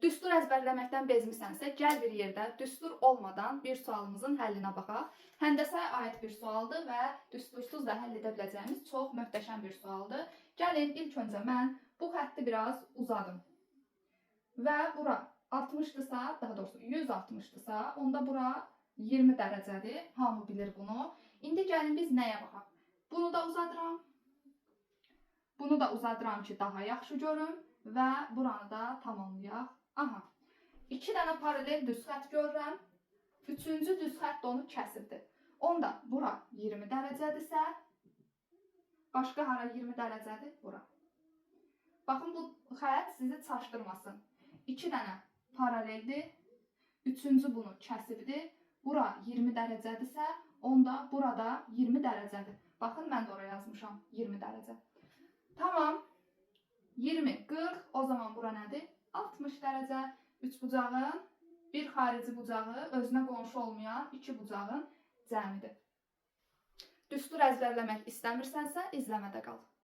Düstur əzbərləməkdən bezmisənsə, gəl bir yerdə düstur olmadan bir sualımızın həllinə baxaq. Həndəsəyə aid bir sualdır və düstursuz da həll edə biləcəyimiz çox möhtəşəm bir sualdır. Gəlin ilk öncə mən bu xətti biraz uzadım. Və bura 60-dırsa, daha doğrusu 160-dırsa, onda bura 20 dərəcədir. Hamı bilir bunu. İndi gəlin biz nəyə baxaq? Bunu da uzadıram. Bunu da uzadıram ki, daha yaxşı görüm və buranı da tamamlayaq. Aha, 2 dənə paralel düz xətt görürəm. Üçüncü düz xətt onu kəsibdir. Onda bura 20 dərəcədirsə, başqa hara 20 dərəcədir? Bura. Baxın, bu xətt sizi çaşdırmasın. 2 dənə paraleldir. Üçüncü bunu kəsibdir. Bura 20 dərəcədirsə, onda burada 20 dərəcədir. Baxın, mən də oraya yazmışam 20 dərəcə. Tamam. 20, 40. O zaman bura nədir? 60 dərəcə. Üçbucağın bir xarici bucağı özünə qonşu olmayan iki bucağın cəmidir. Düstur əzbərləmək istəmirsənsə, izləmədə qal.